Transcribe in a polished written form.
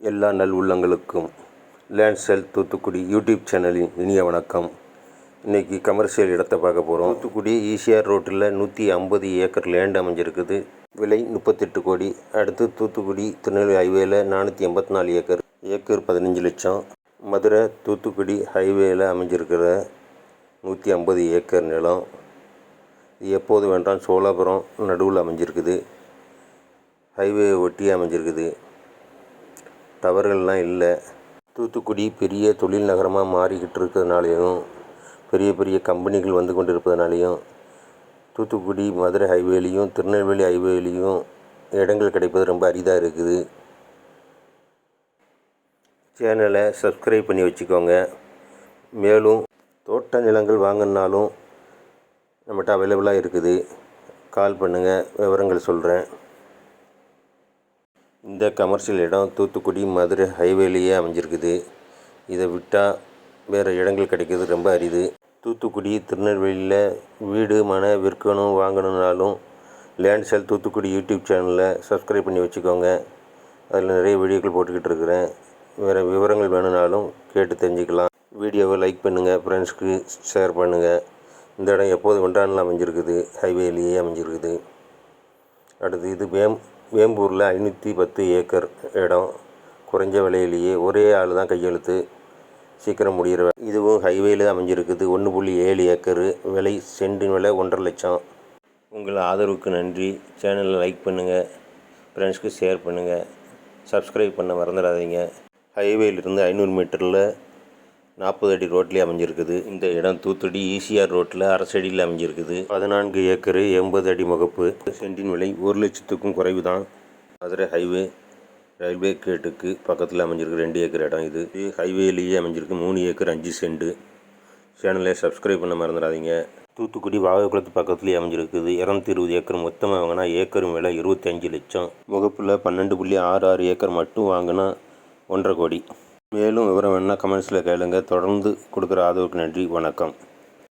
எல்லா நல் உள்ளங்களுக்கும் லேண்ட் சேல் தூத்துக்குடி யூடியூப் சேனலின் இனிய வணக்கம். இன்றைக்கி கமர்ஷியல் இடத்தை பார்க்க போகிறோம். தூத்துக்குடி ஈசிஆர் ரோட்டில் 150 ஏக்கர் லேண்ட் அமைஞ்சிருக்குது. விலை 38 கோடி. அடுத்து தூத்துக்குடி திருநெல்வேலி ஹைவேல 484 ஏக்கர், ஏக்கர் 15 லட்சம். மதுரை தூத்துக்குடி ஹைவேல அமைஞ்சிருக்கிற 150 ஏக்கர் நிலம். இது எப்போது வேண்டாம் சோழாபுரம் நடுவில் அமைஞ்சிருக்குது. ஹைவே ஒட்டி அமைஞ்சிருக்குது. டவர்கள்லாம் இல்லை. தூத்துக்குடி பெரிய தொழில் நகரமாக மாறிக்கிட்டு இருக்கிறதுனாலையும் பெரிய பெரிய கம்பெனிகள் வந்து கொண்டு இருப்பதனாலையும் தூத்துக்குடி மதுரை ஹைவேலையும் திருநெல்வேலி ஹைவேலையும் இடங்கள் கிடைப்பது ரொம்ப அரிதாக இருக்குது. சேனலை சப்ஸ்கிரைப் பண்ணி வச்சுக்கோங்க. மேலும் தோட்ட நிலங்கள் வாங்கினாலும் நம்மகிட்ட அவைலபிளாக இருக்குது. கால் பண்ணுங்கள், விவரங்கள் சொல்கிறேன். இந்த கமர்ஷியல் இடம் தூத்துக்குடி மதுரை ஹைவேலேயே அமைஞ்சிருக்குது. இதை விட்டால் வேறு இடங்கள் கிடைக்கிறது ரொம்ப அரிது. தூத்துக்குடி திருநெல்வேலியில் வீடு மனை விற்கணும் வாங்கணுன்னாலும் லேண்ட் சேல் தூத்துக்குடி யூடியூப் சேனலில் சப்ஸ்கிரைப் பண்ணி வச்சுக்கோங்க. அதில் நிறைய வீடியோக்கள் போட்டுக்கிட்டு இருக்கிறேன். வேறு விவரங்கள் வேணும்னாலும் கேட்டு தெரிஞ்சுக்கலாம். வீடியோவை லைக் பண்ணுங்கள், ஃப்ரெண்ட்ஸ்க்கு ஷேர் பண்ணுங்கள். இந்த இடம் எப்போது வெண்டானில் அமைஞ்சிருக்குது, ஹைவேலேயே அமைஞ்சிருக்குது. அடுத்து இது வேம்பூரில் 510 ஏக்கர் இடம். குறைஞ்ச விலையிலேயே ஒரே ஆள் தான் கையெழுத்து, சீக்கிரம் முடிகிற. இதுவும் ஹைவேல அமைஞ்சிருக்குது. 1.7 ஏக்கரு. விலை சென்டின் விலை 1.5 லட்சம். உங்கள் ஆதரவுக்கு நன்றி. சேனலை லைக் பண்ணுங்கள், ஃப்ரெண்ட்ஸ்க்கு ஷேர் பண்ணுங்கள், சப்ஸ்கிரைப் பண்ண மறந்துடாதீங்க. ஹைவேலிருந்து 500 மீட்டரில் 40 அடி ரோட்லேயே அமைஞ்சிருக்குது. இந்த இடம் தூத்துக்குடி ஈசிஆர் ரோட்டில் அரசடியில் அமைஞ்சிருக்குது. 14 ஏக்கரு, 80 அடி முகப்பு. சென்டின் விலை 1 லட்சத்துக்கும் குறைவு தான். மதுரை ஹைவே ரயில்வே கேட்டுக்கு பக்கத்தில் அமைஞ்சிருக்கு 2 ஏக்கர் இடம். இது ஹைவேலேயே அமைஞ்சிருக்கு 3 ஏக்கர் 5 சென்ட். சேனலை சப்ஸ்கிரைப் பண்ண மறந்துடாதீங்க. தூத்துக்குடி வாகக்குளத்து பக்கத்துலேயே அமைஞ்சிருக்குது. 220 ஏக்கர் மொத்தமாக வாங்கினா ஏக்கரும் விலை 25 லட்சம். முகப்பில் 12.66 ஏக்கர் மட்டும் வாங்கினா 1.5 கோடி. மேலும் விவரம் வேணுன்னா கமெண்ட்ஸில் கேளுங்க. தொடர்ந்து கொடுக்குற ஆதரவுக்கு நன்றி. வணக்கம்.